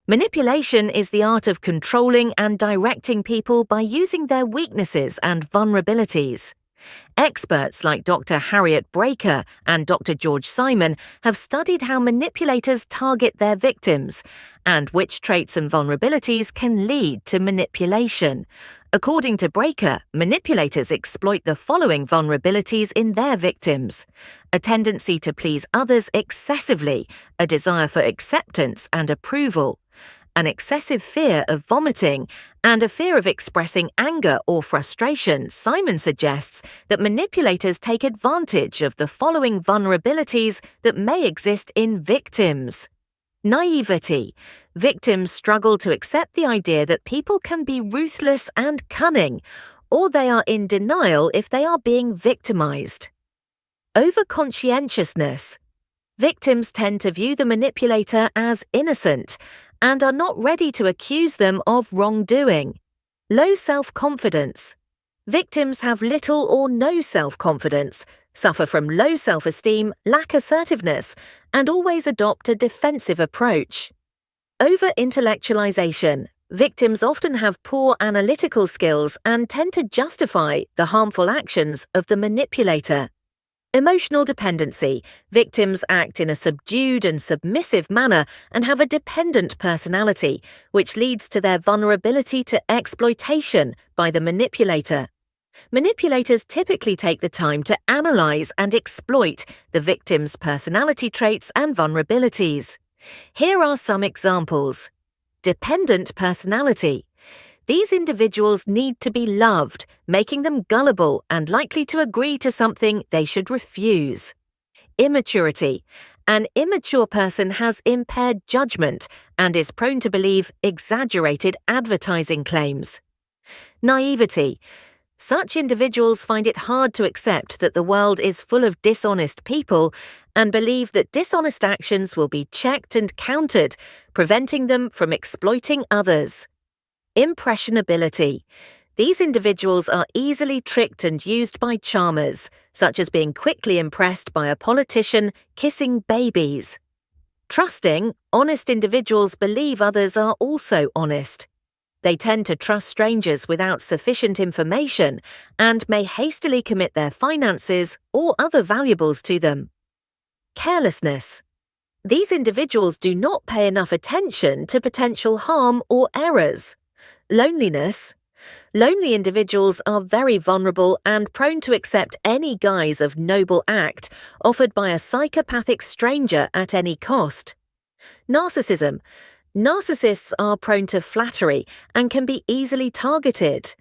Manipulation is the art of controlling and directing people by using their weaknesses and vulnerabilities. Experts like Dr. Harriet Breaker and Dr. George Simon have studied how manipulators target their victims and which traits and vulnerabilities can lead to manipulation. According to Breaker, manipulators exploit the following vulnerabilities in their victims: a tendency to please others excessively, a desire for acceptance and approval, an excessive fear of vomiting, and a fear of expressing anger or frustration. Simon suggests that manipulators take advantage of the following vulnerabilities that may exist in victims. Naivety. Victims struggle to accept the idea that people can be ruthless and cunning, or they are in denial if they are being victimized. Overconscientiousness. Victims tend to view the manipulator as innocent and are not ready to accuse them of wrongdoing. Low self-confidence. Victims have little or no self-confidence, suffer from low self-esteem, lack assertiveness, and always adopt a defensive approach. Over-intellectualization. Victims often have poor analytical skills and tend to justify the harmful actions of the manipulator. Emotional dependency. Victims act in a subdued and submissive manner and have a dependent personality, which leads to their vulnerability to exploitation by the manipulator. Manipulators typically take the time to analyze and exploit the victim's personality traits and vulnerabilities. Here are some examples. Dependent personality. These individuals need to be loved, making them gullible and likely to agree to something they should refuse. Immaturity. An immature person has impaired judgment and is prone to believe exaggerated advertising claims. Naivety. Such individuals find it hard to accept that the world is full of dishonest people and believe that dishonest actions will be checked and countered, preventing them from exploiting others. Impressionability. These individuals are easily tricked and used by charmers, such as being quickly impressed by a politician kissing babies. Trusting, honest individuals believe others are also honest. They tend to trust strangers without sufficient information and may hastily commit their finances or other valuables to them. Carelessness. These individuals do not pay enough attention to potential harm or errors. Loneliness. Lonely individuals are very vulnerable and prone to accept any guise of noble act offered by a psychopathic stranger at any cost. Narcissism. Narcissists are prone to flattery and can be easily targeted.